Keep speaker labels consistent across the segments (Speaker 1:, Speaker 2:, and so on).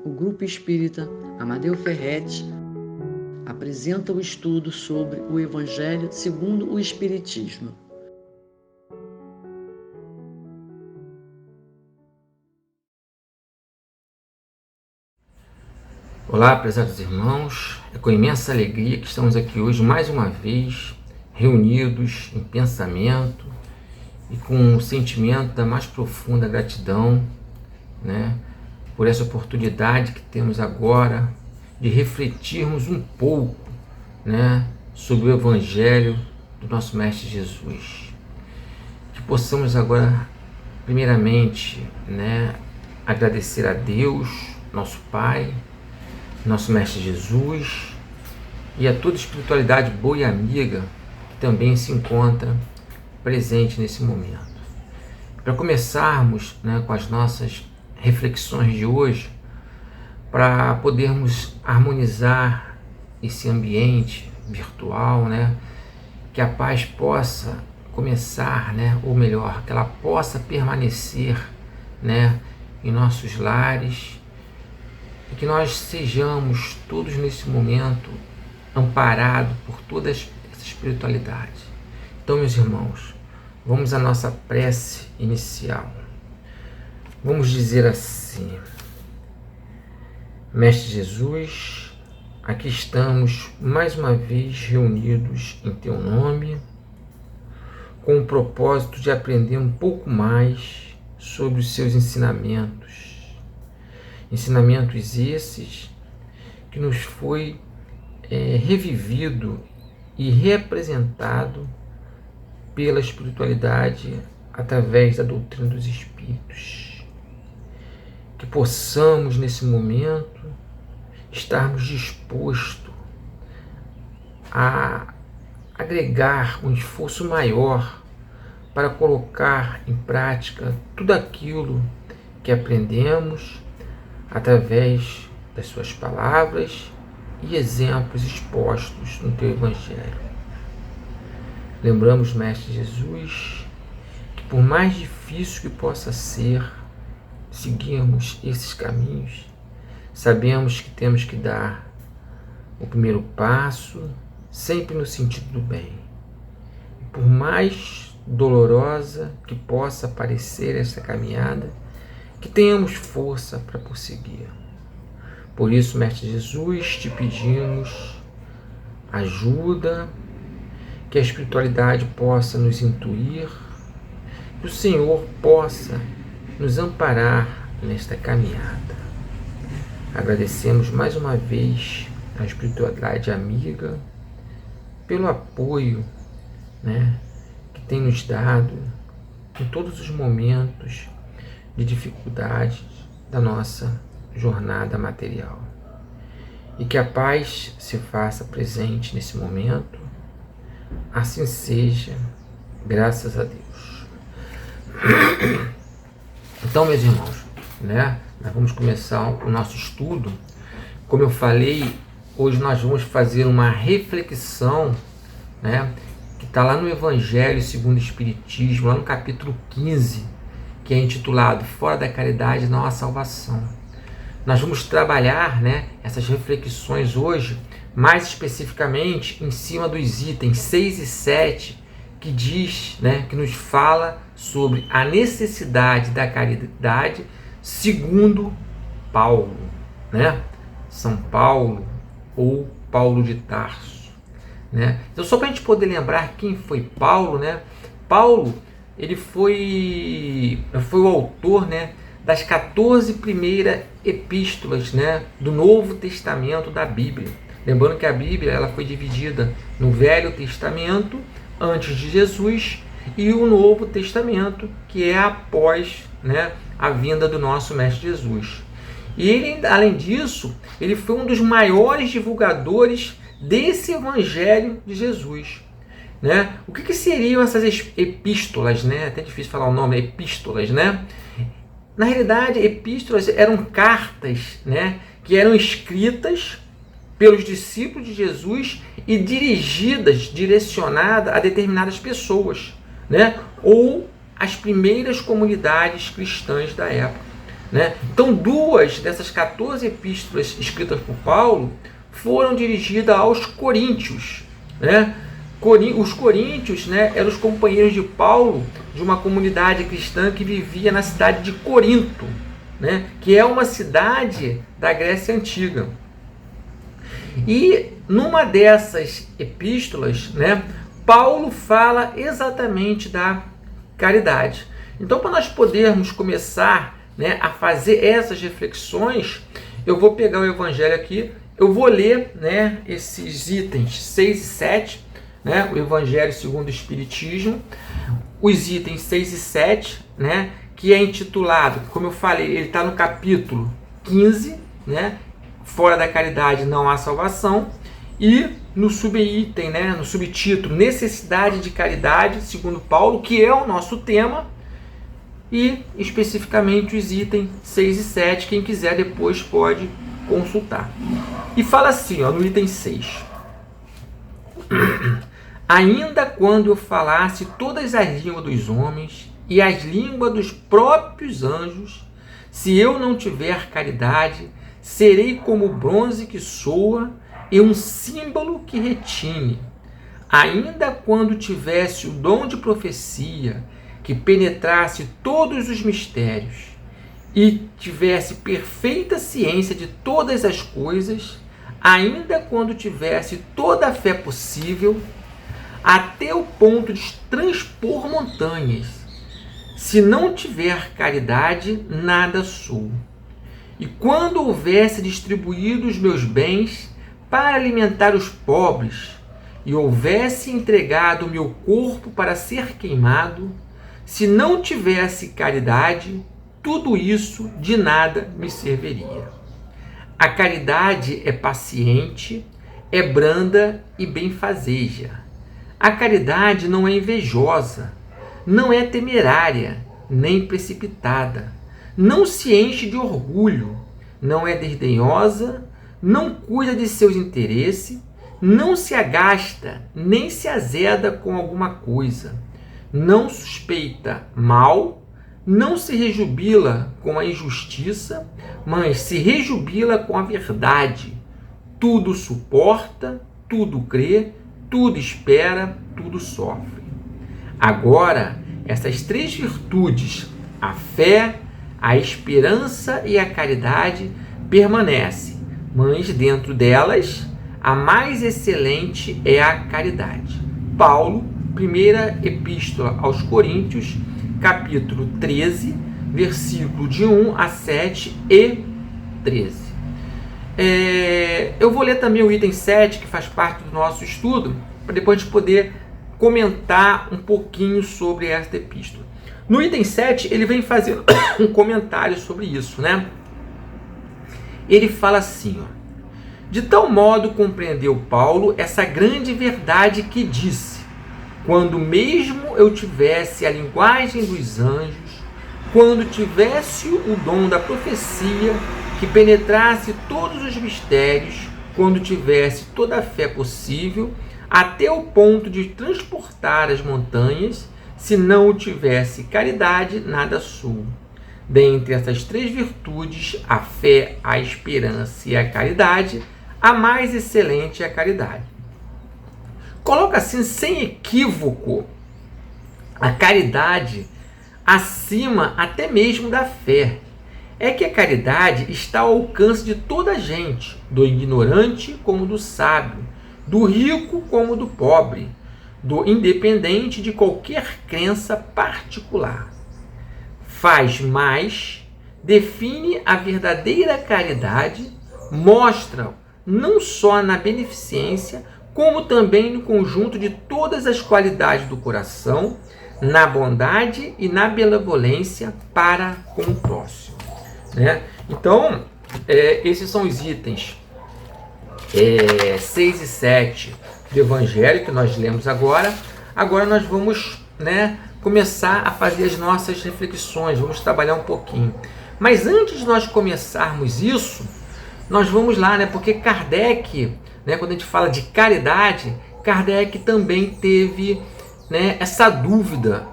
Speaker 1: o Grupo Espírita Amadeu Ferretti apresenta o estudo sobre o Evangelho segundo o Espiritismo.
Speaker 2: Olá, prezados irmãos, é com imensa alegria que estamos aqui hoje mais uma vez, reunidos em pensamento e com um sentimento da mais profunda gratidão, por essa oportunidade que temos agora de refletirmos um pouco, sobre o Evangelho do nosso Mestre Jesus. Que possamos agora, primeiramente, agradecer a Deus, nosso Pai, nosso Mestre Jesus e a toda a espiritualidade boa e amiga que também se encontra presente nesse momento. Para começarmos com as nossas reflexões de hoje, para podermos harmonizar esse ambiente virtual, que a paz possa começar, ou melhor, que ela possa permanecer em nossos lares, e que nós sejamos todos nesse momento amparados por toda essa espiritualidade. Então, meus irmãos, vamos à nossa prece inicial. Vamos dizer assim: Mestre Jesus, aqui estamos mais uma vez reunidos em Teu nome, com o propósito de aprender um pouco mais sobre os Seus ensinamentos. Ensinamentos esses que nos foi revivido e reapresentado pela espiritualidade através da doutrina dos Espíritos. Que possamos nesse momento estarmos dispostos a agregar um esforço maior para colocar em prática tudo aquilo que aprendemos através das suas palavras e exemplos expostos no Teu Evangelho. Lembramos, Mestre Jesus, que por mais difícil que possa ser seguirmos esses caminhos, sabemos que temos que dar o primeiro passo sempre no sentido do bem. E por mais dolorosa que possa parecer essa caminhada, que tenhamos força para prosseguir. Por isso, Mestre Jesus, te pedimos ajuda, que a espiritualidade possa nos intuir, que o Senhor possa nos amparar nesta caminhada. Agradecemos mais uma vez a espiritualidade amiga pelo apoio que tem nos dado em todos os momentos de dificuldades da nossa jornada material. E que a paz se faça presente nesse momento. Assim seja, graças a Deus. Então, meus irmãos, nós vamos começar o nosso estudo. Como eu falei, hoje nós vamos fazer uma reflexão, que está lá no Evangelho segundo o Espiritismo, lá no capítulo 15, que é intitulado Fora da Caridade não há salvação. Nós vamos trabalhar essas reflexões hoje, mais especificamente em cima dos itens 6 e 7, que diz, que nos fala sobre a necessidade da caridade segundo Paulo, São Paulo ou Paulo de Tarso. Então, só para a gente poder lembrar quem foi Paulo, Paulo, ele foi o autor das 14 primeiras epístolas do Novo Testamento da Bíblia. Lembrando que a Bíblia ela foi dividida no Velho Testamento, antes de Jesus, e o Novo Testamento, que é após a vinda do nosso Mestre Jesus. E ele, além disso, ele foi um dos maiores divulgadores desse Evangelho de Jesus. O que seriam essas epístolas? É até difícil falar o nome, epístolas. Na realidade, epístolas eram cartas que eram escritas pelos discípulos de Jesus e direcionadas a determinadas pessoas, ou as primeiras comunidades cristãs da época. né? Então, 2 dessas 14 epístolas escritas por Paulo foram dirigidas aos coríntios, né? Os coríntios, né, eram os companheiros de Paulo de uma comunidade cristã que vivia na cidade de Corinto, né, que é uma cidade da Grécia Antiga. E numa dessas epístolas, né, Paulo fala exatamente da caridade. Então, para nós podermos começar, né, a fazer essas reflexões, eu vou pegar o Evangelho aqui, eu vou ler, né, esses itens 6 e 7, né, o Evangelho segundo o Espiritismo, os itens 6 e 7, né, que é intitulado, como eu falei, ele está no capítulo 15, né, fora da caridade não há salvação, e no subitem, né, no subtítulo, necessidade de caridade, segundo Paulo, que é o nosso tema, e especificamente os itens 6 e 7, quem quiser depois pode consultar. E fala assim, ó, no item 6. Ainda quando eu falasse todas as línguas dos homens e as línguas dos próprios anjos, se eu não tiver caridade, serei como o bronze que soa e um símbolo que retine. Ainda quando tivesse o dom de profecia, que penetrasse todos os mistérios e tivesse perfeita ciência de todas as coisas, ainda quando tivesse toda a fé possível, até o ponto de transpor montanhas, se não tiver caridade, nada sou. E quando houvesse distribuído os meus bens para alimentar os pobres, e houvesse entregado o meu corpo para ser queimado, se não tivesse caridade, tudo isso de nada me serviria. A caridade é paciente, é branda e benfazeja. A caridade não é invejosa, não é temerária, nem precipitada, não se enche de orgulho, não é desdenhosa, não cuida de seus interesses, não se agasta, nem se azeda com alguma coisa, não suspeita mal, não se rejubila com a injustiça, mas se rejubila com a verdade. Tudo suporta, tudo crê, tudo espera, tudo sofre. Agora, essas 3 virtudes, a fé, a esperança e a caridade, permanecem, mas dentro delas, a mais excelente é a caridade. Paulo, primeira epístola aos Coríntios, capítulo 13, versículo de 1 a 7 e 13. Eu vou ler também o item 7, que faz parte do nosso estudo, para depois a gente poder comentar um pouquinho sobre esta epístola. No item 7, ele vem fazendo um comentário sobre isso, né? Ele fala assim, ó: de tal modo compreendeu Paulo essa grande verdade que disse: quando mesmo eu tivesse a linguagem dos anjos, quando tivesse o dom da profecia, que penetrasse todos os mistérios, quando tivesse toda a fé possível, até o ponto de transportar as montanhas, se não tivesse caridade, nada sou. Dentre essas 3 virtudes, a fé, a esperança e a caridade, a mais excelente é a caridade. Coloca assim, sem equívoco, a caridade acima até mesmo da fé. É que a caridade está ao alcance de toda a gente, do ignorante como do sábio, do rico como do pobre, do independente de qualquer crença particular. Faz mais, define a verdadeira caridade, mostra não só na beneficência, como também no conjunto de todas as qualidades do coração, na bondade e na benevolência para com o próximo. Né? Então, esses são os itens 6 e 7 do Evangelho que nós lemos agora. Agora nós vamos, né, começar a fazer as nossas reflexões, vamos trabalhar um pouquinho. Mas antes de nós começarmos isso, nós vamos lá, né, porque Kardec, né, quando a gente fala de caridade, Kardec também teve, né, essa dúvida.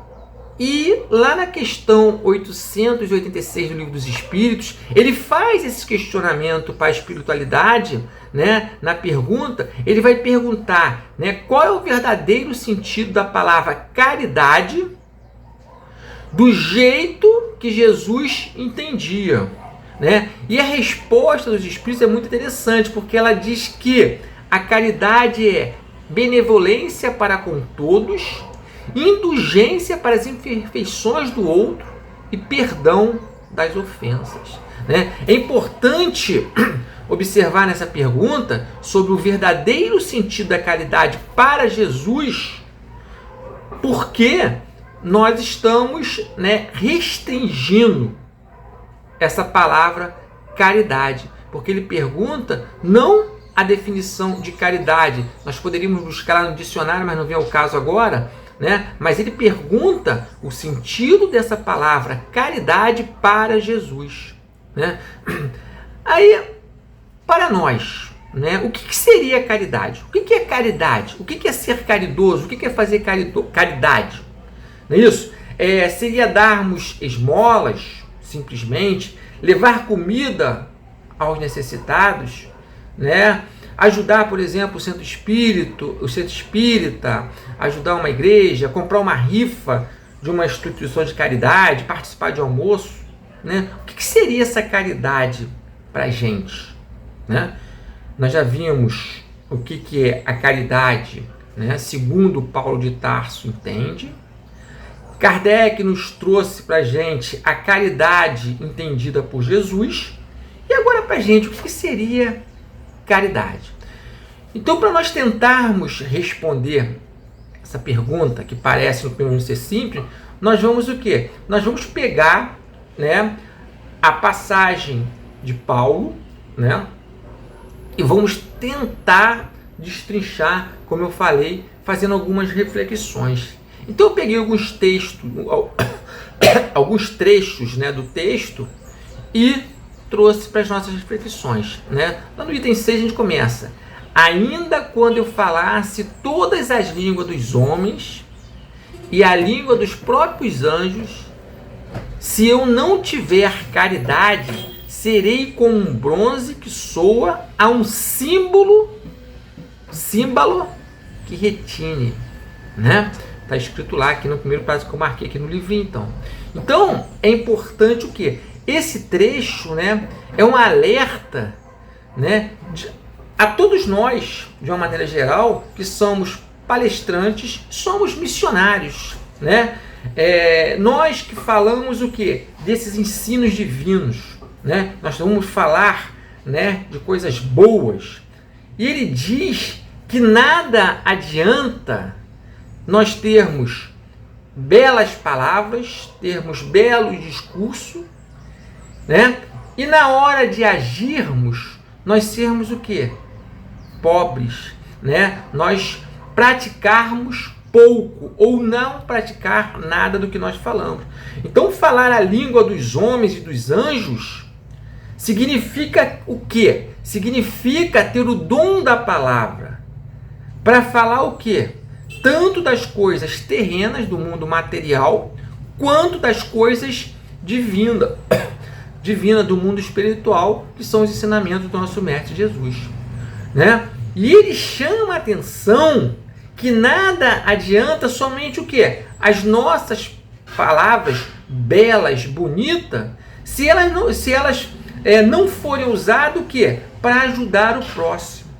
Speaker 2: E lá na questão 886 do Livro dos Espíritos, ele faz esse questionamento para a espiritualidade, né? Na pergunta, ele vai perguntar, né, qual é o verdadeiro sentido da palavra caridade do jeito que Jesus entendia, né? E a resposta dos Espíritos é muito interessante, porque ela diz que a caridade é benevolência para com todos, indulgência para as imperfeições do outro e perdão das ofensas, né? É importante observar nessa pergunta sobre o verdadeiro sentido da caridade para Jesus, porque nós estamos, né, restringindo essa palavra caridade, porque ele pergunta não a definição de caridade. Nós poderíamos buscar lá no dicionário, mas não vem ao caso agora, né? Mas ele pergunta o sentido dessa palavra caridade para Jesus, né? Aí, para nós, né, o que seria caridade? O que é caridade? O que é ser caridoso? O que é fazer caridade? Não é isso? Seria darmos esmolas, simplesmente, levar comida aos necessitados, né? Ajudar, por exemplo, o centro espírita, ajudar uma igreja, comprar uma rifa de uma instituição de caridade, participar de almoço, né? O que seria essa caridade para a gente, né? Nós já vimos o que é a caridade, né? Segundo Paulo de Tarso entende. Kardec nos trouxe para a gente a caridade entendida por Jesus. E agora para a gente, o que seria caridade? Então, para nós tentarmos responder essa pergunta, que parece no primeiro ser simples, nós vamos o quê? Nós vamos pegar, né, a passagem de Paulo, né, e vamos tentar destrinchar, como eu falei, fazendo algumas reflexões. Então eu peguei alguns textos, alguns trechos, né, do texto e trouxe para as nossas reflexões, né? Lá no item 6 a gente começa: ainda quando eu falasse todas as línguas dos homens e a língua dos próprios anjos, se eu não tiver caridade, serei como um bronze que soa a um símbolo que retine, né? Está escrito lá aqui no primeiro passo que eu marquei aqui no livrinho, então. Então, é importante o quê? Esse trecho, né, é um alerta, né, a todos nós, de uma maneira geral, que somos palestrantes, somos missionários, né? Nós que falamos o quê? Desses ensinos divinos, né? Nós vamos falar, né, de coisas boas. E ele diz que nada adianta nós termos belas palavras, termos belo discurso, né? E na hora de agirmos, nós sermos o quê? Pobres, né? Nós praticarmos pouco ou não praticar nada do que nós falamos. Então, falar a língua dos homens e dos anjos significa o quê? Significa ter o dom da palavra para falar o quê? Tanto das coisas terrenas do mundo material, quanto das coisas divinas do mundo espiritual, que são os ensinamentos do nosso Mestre Jesus, né? E ele chama a atenção que nada adianta somente o quê? As nossas palavras belas, bonitas, se elas não forem usadas o quê? Para ajudar o próximo.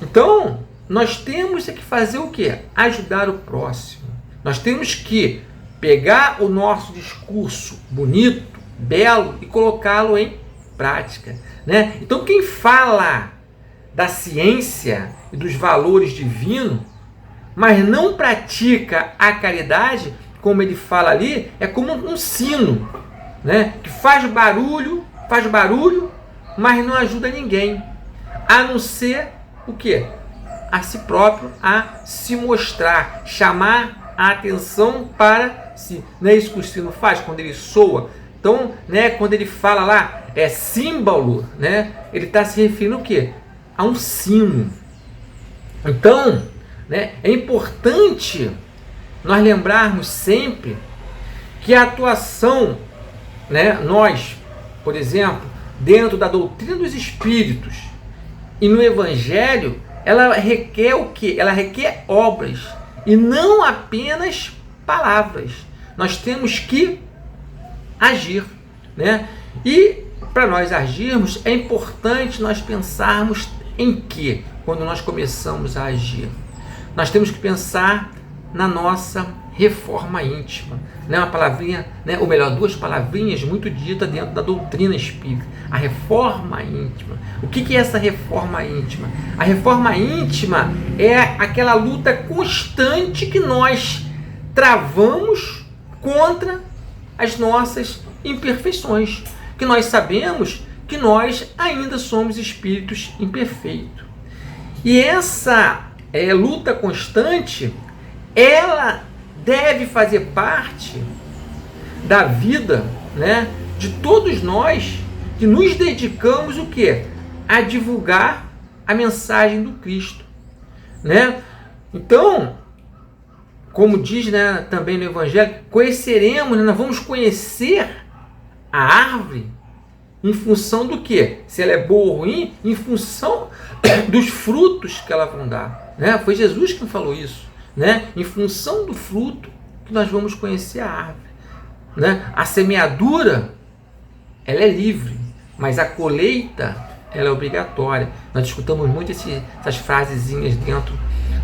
Speaker 2: Então, nós temos que fazer o quê? Ajudar o próximo. Nós temos que pegar o nosso discurso bonito, belo, e colocá-lo em prática, né? Então, quem fala da ciência e dos valores divinos, mas não pratica a caridade, como ele fala ali, é como um sino, né? Que faz barulho, mas não ajuda ninguém, a não ser o quê? A si próprio, a se mostrar, chamar a atenção para si. Não é isso que o sino faz quando ele soa? Então, né, quando ele fala lá, símbolo, né, ele está se referindo o quê? A um sino. Então, né, é importante nós lembrarmos sempre que a atuação, né, nós, por exemplo, dentro da doutrina dos espíritos e no evangelho, ela requer o quê? Ela requer obras e não apenas palavras. Nós temos que agir, né? E para nós agirmos, é importante nós pensarmos em que, quando nós começamos a agir, nós temos que pensar na nossa reforma íntima, né? Uma palavrinha, né? Ou melhor, duas palavrinhas muito ditas dentro da doutrina espírita. A reforma íntima. O que é essa reforma íntima? A reforma íntima é aquela luta constante que nós travamos contra as nossas imperfeições, que nós sabemos que nós ainda somos espíritos imperfeitos. E essa luta constante, ela deve fazer parte da vida, né, de todos nós que nos dedicamos o quê? A divulgar a mensagem do Cristo, né? Então, como diz, né, também no Evangelho, conheceremos, né, nós vamos conhecer a árvore em função do quê? Se ela é boa ou ruim, em função dos frutos que ela vai dar, né? Foi Jesus quem falou isso, né? Em função do fruto que nós vamos conhecer a árvore, né? A semeadura, ela é livre, mas a colheita, ela é obrigatória. Nós discutamos muito essas frasezinhas dentro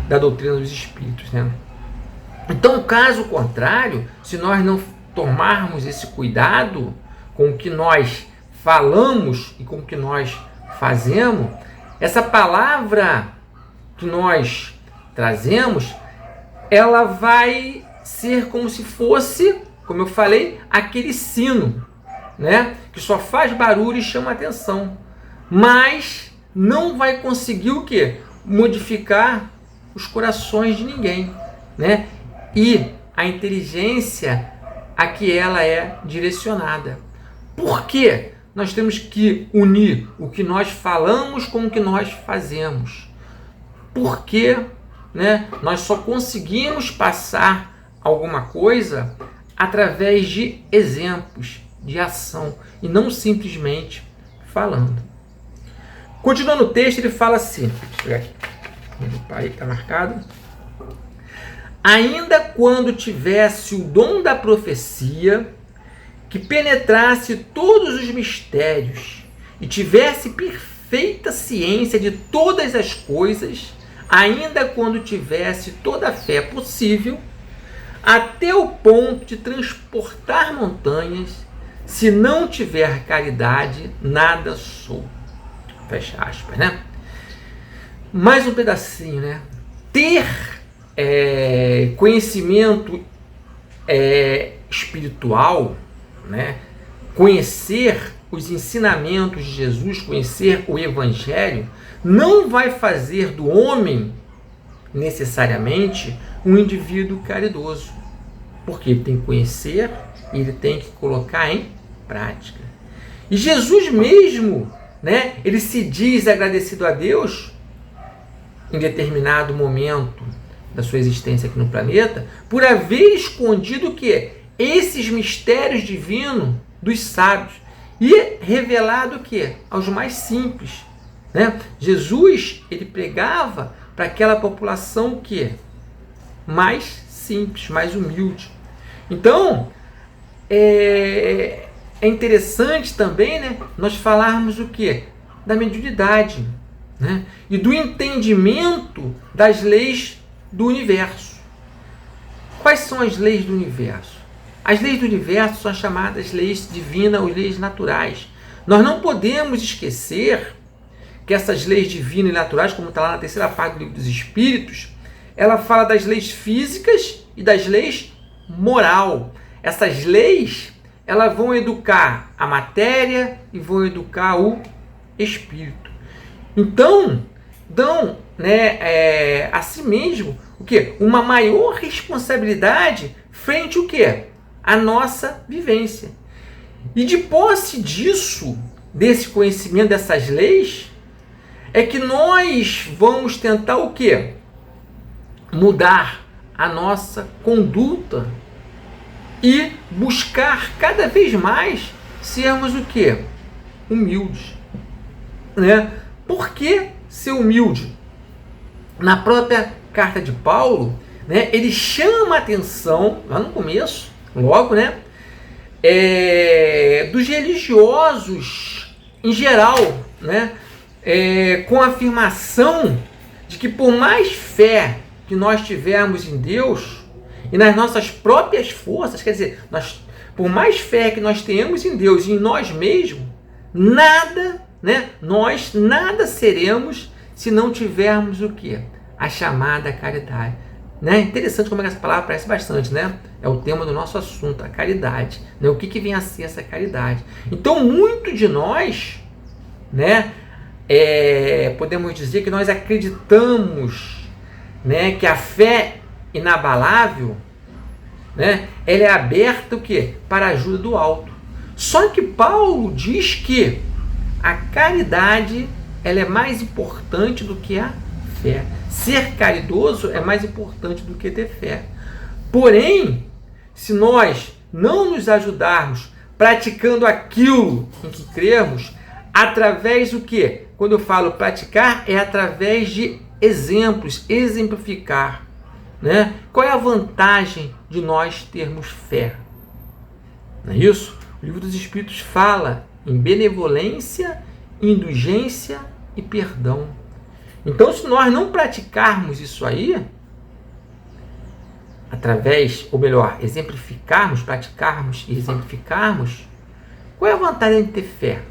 Speaker 2: da doutrina dos espíritos, né? Então, caso contrário, se nós não tomarmos esse cuidado com o que nós falamos e com o que nós fazemos, essa palavra que nós trazemos, ela vai ser como se fosse, como eu falei, aquele sino, né, que só faz barulho e chama atenção, mas não vai conseguir o quê? Modificar os corações de ninguém, né? E a inteligência a que ela é direcionada. Por quê? Nós temos que unir o que nós falamos com o que nós fazemos. Porque, né, nós só conseguimos passar alguma coisa através de exemplos, de ação, e não simplesmente falando. Continuando o texto, ele fala assim, deixa eu pegar aqui, parei que está marcado. Ainda quando tivesse o dom da profecia, que penetrasse todos os mistérios e tivesse perfeita ciência de todas as coisas, ainda quando tivesse toda a fé possível, até o ponto de transportar montanhas, se não tiver caridade, nada sou. Fecha aspas, né? Mais um pedacinho, né? Ter conhecimento espiritual, né? Conhecer os ensinamentos de Jesus, conhecer o Evangelho, não vai fazer do homem necessariamente um indivíduo caridoso, porque ele tem que conhecer e ele tem que colocar em prática. E Jesus mesmo, né, ele se diz agradecido a Deus em determinado momento da sua existência aqui no planeta, por haver escondido o quê? Esses mistérios divinos dos sábios e revelado o quê? Aos mais simples, né? Jesus, ele pregava para aquela população que mais simples, mais humilde. Então, é interessante também, né, nós falarmos o quê? Da mediunidade, né? E do entendimento das leis do universo. Quais são as leis do universo? As leis do universo são chamadas leis divinas ou leis naturais. Nós não podemos esquecer que essas leis divinas e naturais, como está lá na terceira parte do Livro dos Espíritos, ela fala das leis físicas e das leis moral. Essas leis, elas vão educar a matéria e vão educar o espírito. Então, dão, né, a si mesmo o quê? Uma maior responsabilidade frente ao quê? A nossa vivência. E de posse disso, desse conhecimento dessas leis, é que nós vamos tentar o quê? Mudar a nossa conduta e buscar cada vez mais sermos o quê? Humildes. Né? Por que ser humilde? Na própria carta de Paulo, né, ele chama a atenção, lá no começo, logo, né, dos religiosos em geral, né, com a afirmação de que por mais fé que nós tivermos em Deus e nas nossas próprias forças, quer dizer, por mais fé que nós tenhamos em Deus e em nós mesmos, nós nada seremos se não tivermos o quê? A chamada caridade. Né? Interessante como essa palavra aparece bastante, né? É o tema do nosso assunto, a caridade. Né? O que vem a ser essa caridade? Então, muito de nós, né, podemos dizer que nós acreditamos, né, que a fé inabalável, né, ela é aberta o quê? Para a ajuda do alto. Só que Paulo diz que a caridade ela é mais importante do que a fé. Ser caridoso é mais importante do que ter fé. Porém, se nós não nos ajudarmos praticando aquilo em que cremos, através do quê? Quando eu falo praticar, é através de exemplos, exemplificar. Né? Qual é a vantagem de nós termos fé? Não é isso? O Livro dos Espíritos fala em benevolência, indulgência e perdão. Então, se nós não praticarmos isso aí, através, ou melhor, exemplificarmos, praticarmos e exemplificarmos, qual é a vantagem de ter fé?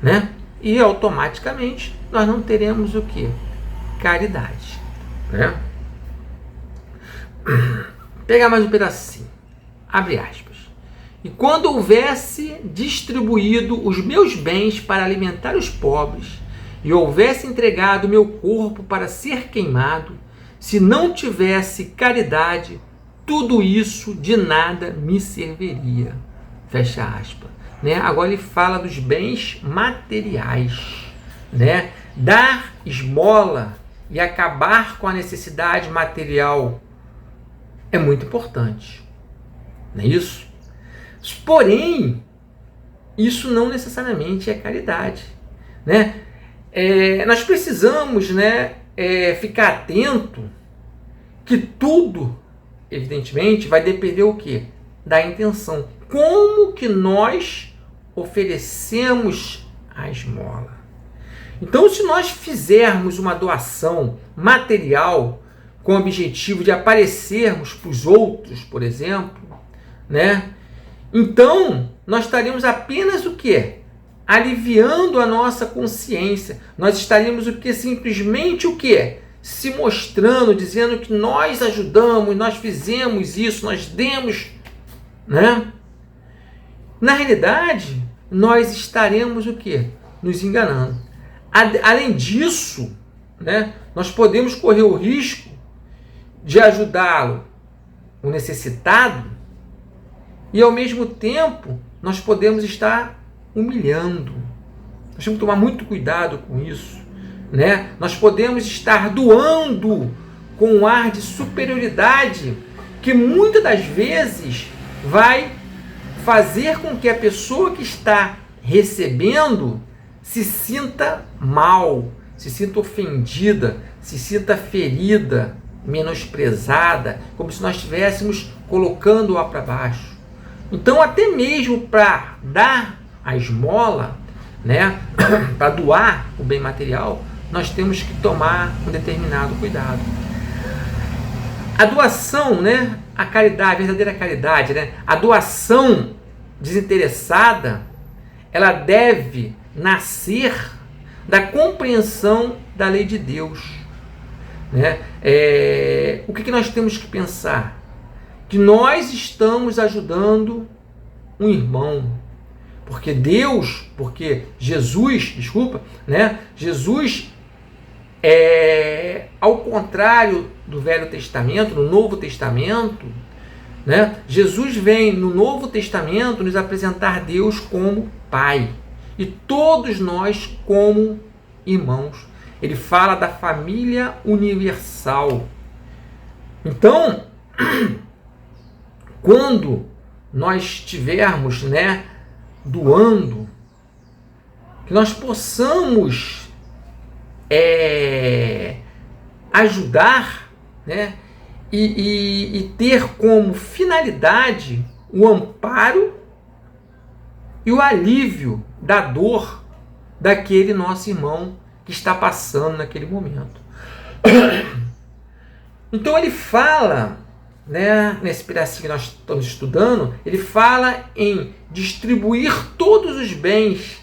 Speaker 2: Né? E automaticamente nós não teremos o quê? Caridade. Né? Pegar mais um pedacinho. Abre aspas. E quando houvesse distribuído os meus bens para alimentar os pobres, e houvesse entregado meu corpo para ser queimado, se não tivesse caridade, tudo isso de nada me serviria. Fecha aspas. Né? Agora ele fala dos bens materiais. Né? Dar esmola e acabar com a necessidade material é muito importante. Não é isso? Porém, isso não necessariamente é caridade. Né? Nós precisamos, né, ficar atento que tudo, evidentemente, vai depender o quê? Da intenção. Como que nós oferecemos a esmola? Então, se nós fizermos uma doação material com o objetivo de aparecermos para os outros, por exemplo, né? Então, nós estaremos apenas o quê? Aliviando a nossa consciência. Nós estaríamos o quê? Simplesmente o quê? Se mostrando, dizendo que nós ajudamos, nós fizemos isso, nós demos, né? Na realidade, nós estaremos o quê? Nos enganando. Além disso, né, nós podemos correr o risco de ajudá-lo, o necessitado, e ao mesmo tempo nós podemos estar humilhando. Nós temos que tomar muito cuidado com isso. Né? Nós podemos estar doando com um ar de superioridade que muitas das vezes vai fazer com que a pessoa que está recebendo se sinta mal, se sinta ofendida, se sinta ferida, menosprezada, como se nós estivéssemos colocando-a para baixo. Então, até mesmo para dar a esmola, né, para doar o bem material, nós temos que tomar um determinado cuidado. A doação, né, a caridade, a verdadeira caridade, né, a doação desinteressada, ela deve nascer da compreensão da lei de Deus. Né? O que nós temos que pensar? Que nós estamos ajudando um irmão. Porque Jesus, né? Jesus, ao contrário do Velho Testamento, no Novo Testamento, né? Jesus vem no Novo Testamento nos apresentar Deus como Pai. E todos nós como irmãos. Ele fala da família universal. Então, quando nós estivermos, né, doando, que nós possamos ajudar, né, e ter como finalidade o amparo e o alívio da dor daquele nosso irmão que está passando naquele momento. Então ele fala, né, nesse pedacinho que nós estamos estudando, ele fala em distribuir todos os bens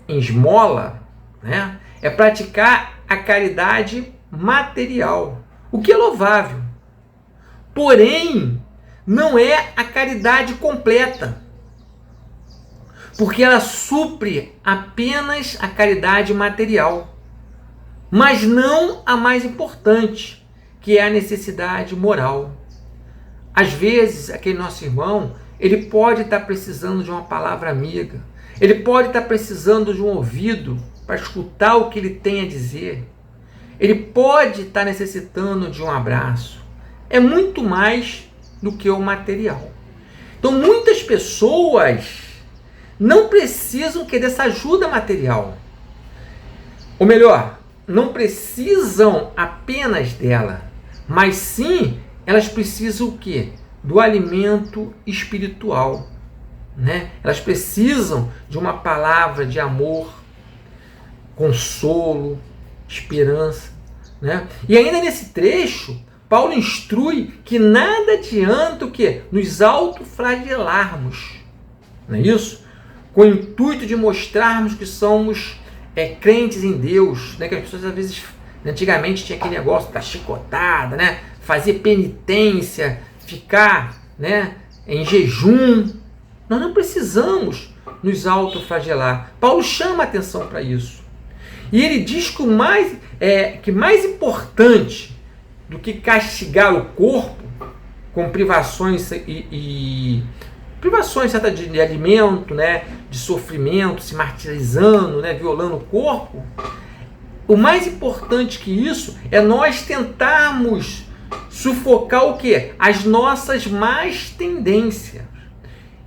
Speaker 2: em esmola, né, é praticar a caridade material, o que é louvável. Porém, não é a caridade completa, porque ela supre apenas a caridade material, mas não a mais importante, que é a necessidade moral. Às vezes, aquele nosso irmão, ele pode estar precisando de uma palavra amiga, ele pode estar precisando de um ouvido para escutar o que ele tem a dizer, ele pode estar necessitando de um abraço. É muito mais do que o material. Então, muitas pessoas não precisam dessa ajuda material. Ou melhor, não precisam apenas dela, mas sim elas precisam o quê? Do alimento espiritual, né? Elas precisam de uma palavra de amor, consolo, esperança, né? E ainda nesse trecho, Paulo instrui que nada adianta o quê? Nos autoflagelarmos, não é isso? Com o intuito de mostrarmos que somos crentes em Deus, né? Que as pessoas às vezes, antigamente tinha aquele negócio da chicotada, né? Fazer penitência, ficar, né, em jejum. Nós não precisamos nos autoflagelar. Paulo chama a atenção para isso. E ele diz que mais importante do que castigar o corpo com privações privações certas de alimento, né, de sofrimento, se martirizando, né, violando o corpo, o mais importante que isso é nós tentarmos sufocar o quê? As nossas más tendências.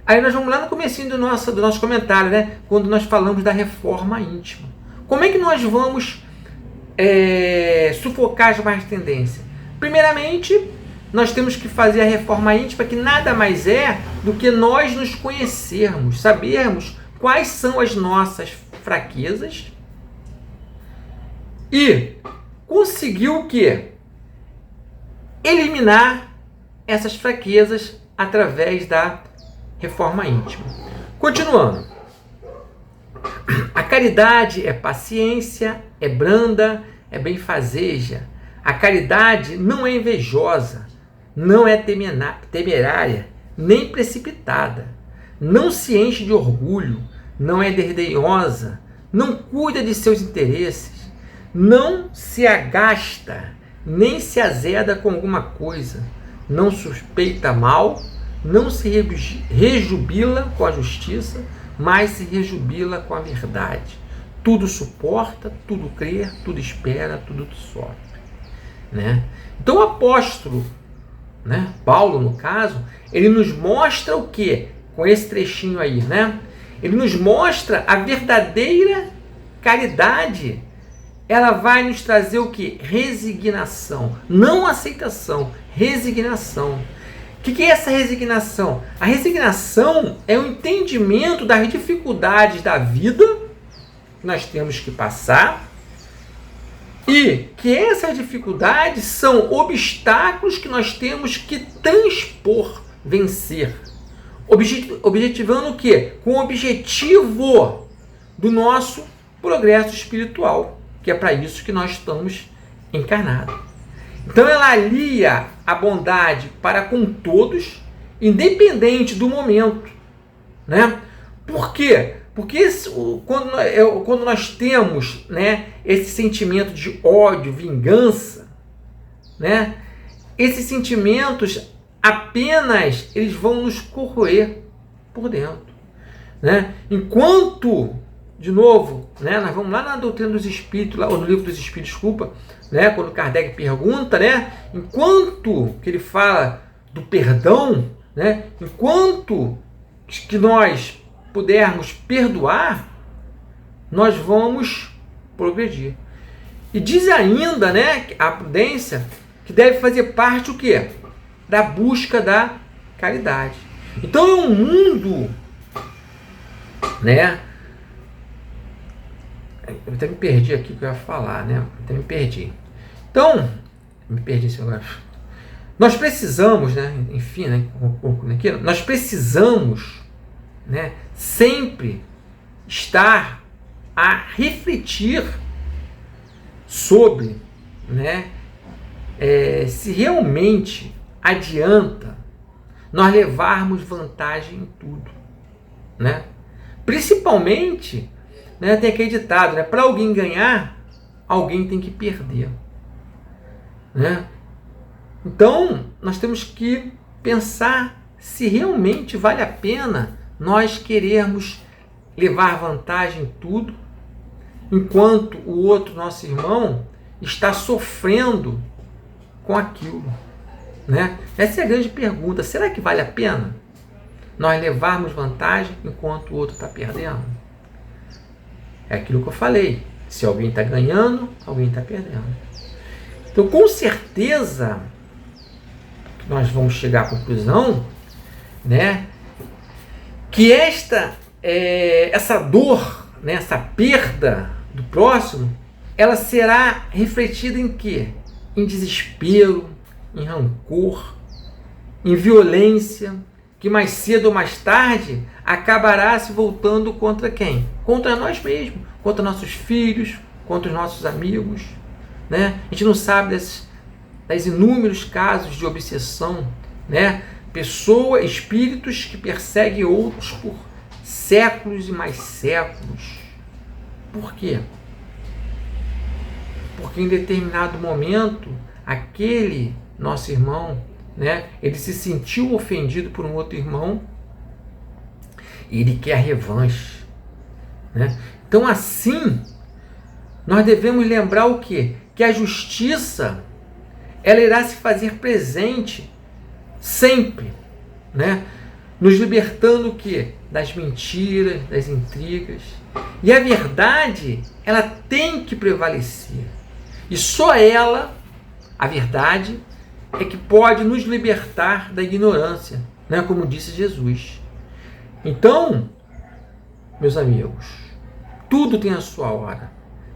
Speaker 2: Aí nós vamos lá no comecinho do nosso comentário, né, quando nós falamos da reforma íntima. Como é que nós vamos sufocar as más tendências? Primeiramente, nós temos que fazer a reforma íntima, que nada mais é do que nós nos conhecermos, sabermos quais são as nossas fraquezas e conseguir o quê? Eliminar essas fraquezas através da reforma íntima. Continuando. A caridade é paciência, é branda, é benfazeja. A caridade não é invejosa, não é temerária, nem precipitada. Não se enche de orgulho, não é desdenhosa, não cuida de seus interesses, não se agasta, nem se azeda com alguma coisa, não suspeita mal, não se rejubila com a justiça, mas se rejubila com a verdade. Tudo suporta, tudo crê, tudo espera, tudo sofre. Né? Então o apóstolo, né, Paulo no caso, ele nos mostra o que? Com esse trechinho aí, né? Ele nos mostra a verdadeira caridade. Ela vai nos trazer o que? Resignação, não aceitação, resignação. O que é essa resignação? A resignação é o entendimento das dificuldades da vida que nós temos que passar e que essas dificuldades são obstáculos que nós temos que transpor, vencer. Objetivando o quê? Com o objetivo do nosso progresso espiritual, que é para isso que nós estamos encarnados. Então ela alia a bondade para com todos, independente do momento, né? Por quê? Porque quando nós temos, né, esse sentimento de ódio, vingança, né, esses sentimentos apenas eles vão nos corroer por dentro, né? Enquanto de novo, né? Nós vamos lá na doutrina dos espíritos, lá, ou no livro dos espíritos, desculpa, né? Quando Kardec pergunta, né? Enquanto que ele fala do perdão, né? Enquanto que nós pudermos perdoar, nós vamos progredir. E diz ainda, né, a prudência, que deve fazer parte o quê? Da busca da caridade. Então é um mundo, né? Eu até me perdi aqui o que eu ia falar, né? Até me perdi. Então, me perdi esse negócio. Nós precisamos, né? Enfim, né? Nós precisamos, né? Sempre estar a refletir sobre, né? Se realmente adianta nós levarmos vantagem em tudo, né? Principalmente, né, tem aquele ditado, né? Para alguém ganhar, alguém tem que perder, né? Então, nós temos que pensar se realmente vale a pena nós querermos levar vantagem em tudo, enquanto o outro, nosso irmão, está sofrendo com aquilo, né? Essa é a grande pergunta. Será que vale a pena nós levarmos vantagem enquanto o outro está perdendo? É aquilo que eu falei. Se alguém está ganhando, alguém está perdendo. Então, com certeza, nós vamos chegar à conclusão, né, que essa dor, né, essa perda do próximo, ela será refletida em quê? Em desespero, em rancor, em violência, que mais cedo ou mais tarde acabará se voltando contra quem? Contra nós mesmos, contra nossos filhos, contra os nossos amigos, né? A gente não sabe das inúmeros casos de obsessão, né? Espíritos que perseguem outros por séculos e mais séculos. Por quê? Porque em determinado momento, aquele nosso irmão, né, ele se sentiu ofendido por um outro irmão e ele quer a revanche, né? Então, assim, nós devemos lembrar o quê? Que a justiça, ela irá se fazer presente sempre, né? Nos libertando o quê? Das mentiras, das intrigas. E a verdade, ela tem que prevalecer. E só ela, a verdade, é que pode nos libertar da ignorância, né? Como disse Jesus. Então, meus amigos, tudo tem a sua hora.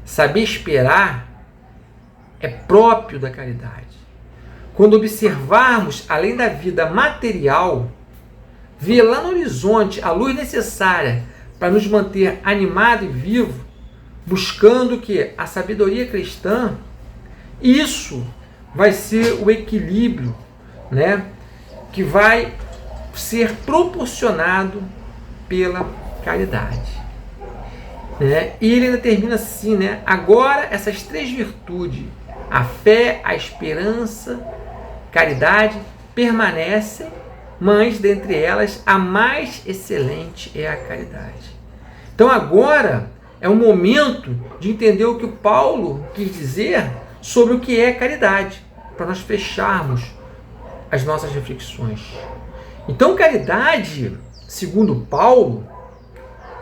Speaker 2: Saber esperar é próprio da caridade. Quando observarmos além da vida material, ver lá no horizonte a luz necessária para nos manter animado e vivo, buscando o quê? A sabedoria cristã, isso vai ser o equilíbrio, né, que vai ser proporcionado pela caridade, né? E ele ainda termina assim, né? Agora essas três virtudes, a fé, a esperança, caridade, permanecem, mas dentre elas a mais excelente é a caridade. Então agora é o momento de entender o que o Paulo quis dizer sobre o que é caridade, para nós fecharmos as nossas reflexões. Então, caridade, segundo Paulo,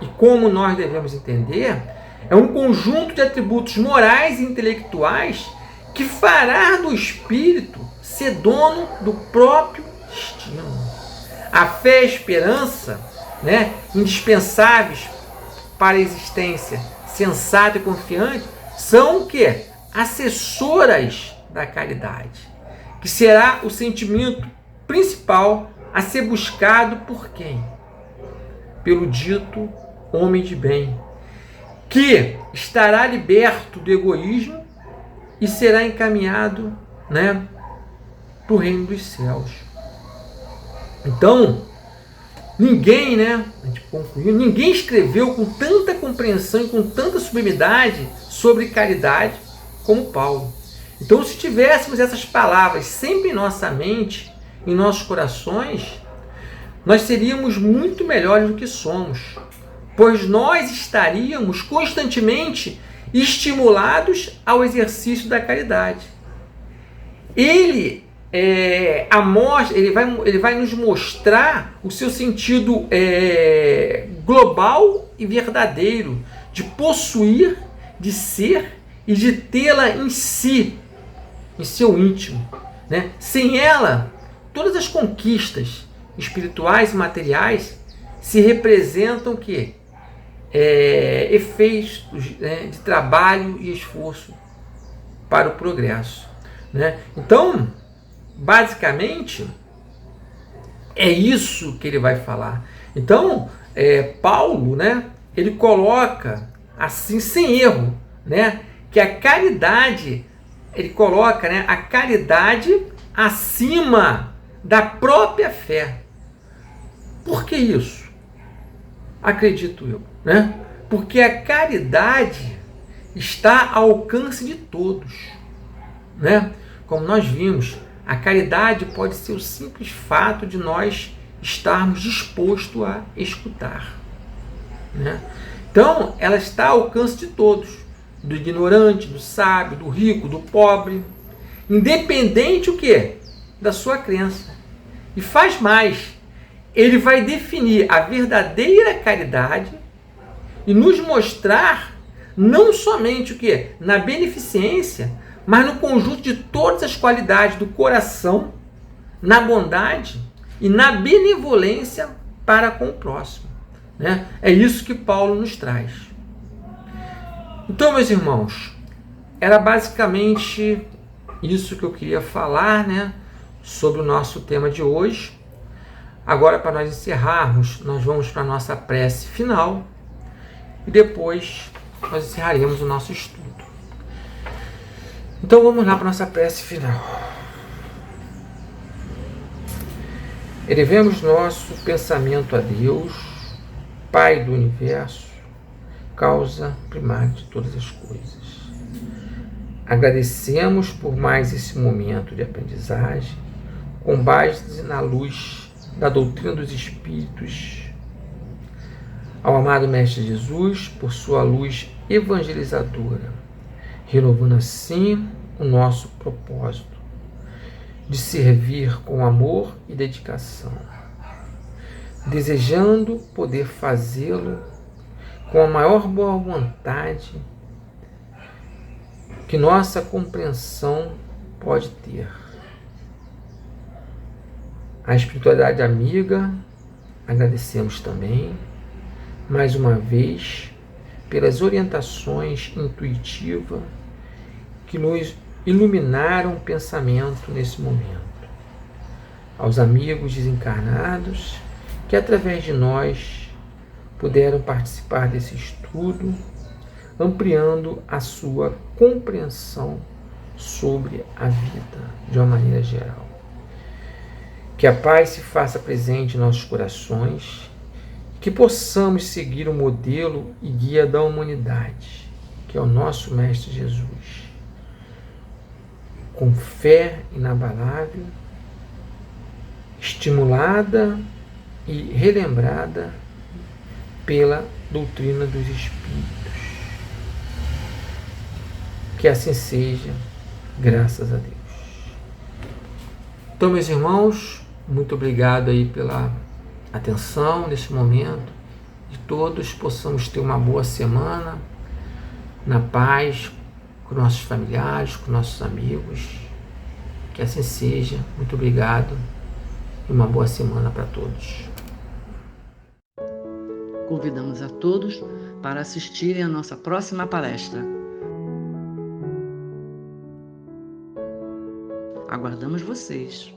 Speaker 2: e como nós devemos entender, é um conjunto de atributos morais e intelectuais que fará do espírito ser dono do próprio destino. A fé e a esperança, né, indispensáveis para a existência sensata e confiante, são o quê? Assessoras da caridade, que será o sentimento principal a ser buscado por quem? Pelo dito homem de bem, que estará liberto do egoísmo e será encaminhado, né, para o reino dos céus. Então, ninguém, né, a gente concluiu, ninguém escreveu com tanta compreensão e com tanta sublimidade sobre caridade como Paulo. Então, se tivéssemos essas palavras sempre em nossa mente, em nossos corações, nós seríamos muito melhores do que somos. pois nós estaríamos constantemente estimulados ao exercício da caridade. Ele vai nos mostrar o seu sentido global e verdadeiro de possuir, de ser e de tê-la em si, em seu íntimo, né? Sem ela, todas as conquistas espirituais e materiais se representam que efeitos, né, de trabalho e esforço para o progresso, né? Então, basicamente, é isso que ele vai falar. Então, Paulo, né, ele coloca assim, sem erro, né, que a caridade, ele coloca, né, a caridade acima da própria fé. Por que isso? Acredito eu, né? Porque a caridade está ao alcance de todos, né? Como nós vimos, a caridade pode ser o simples fato de nós estarmos dispostos a escutar, né? Então, ela está ao alcance de todos, do ignorante, do sábio, do rico, do pobre, independente o quê? Da sua crença. E faz mais, ele vai definir a verdadeira caridade e nos mostrar não somente o quê? Na beneficência, mas no conjunto de todas as qualidades do coração, na bondade e na benevolência para com o próximo, né? É isso que Paulo nos traz. Então, meus irmãos, era basicamente isso que eu queria falar, né, sobre o nosso tema de hoje. Agora, para nós encerrarmos, nós vamos para a nossa prece final e depois nós encerraremos o nosso estudo. Então, vamos lá para a nossa prece final. Elevemos nosso pensamento a Deus, Pai do Universo, causa primária de todas as coisas. Agradecemos por mais esse momento de aprendizagem, com base na luz da doutrina dos Espíritos, ao amado Mestre Jesus, por sua luz evangelizadora, renovando assim o nosso propósito de servir com amor e dedicação, desejando poder fazê-lo com a maior boa vontade que nossa compreensão pode ter. A espiritualidade amiga, agradecemos também, mais uma vez, pelas orientações intuitivas que nos iluminaram o pensamento nesse momento. Aos amigos desencarnados que, através de nós, puderam participar desse estudo, ampliando a sua compreensão sobre a vida de uma maneira geral. Que a paz se faça presente em nossos corações, que possamos seguir o modelo e guia da humanidade, que é o nosso Mestre Jesus, com fé inabalável, estimulada e relembrada pela doutrina dos Espíritos. Que assim seja, graças a Deus. Então, meus irmãos, muito obrigado aí pela atenção nesse momento. De todos possamos ter uma boa semana, na paz, com nossos familiares, com nossos amigos. Que assim seja. Muito obrigado e uma boa semana para todos.
Speaker 1: Convidamos a todos para assistirem à nossa próxima palestra. Aguardamos vocês.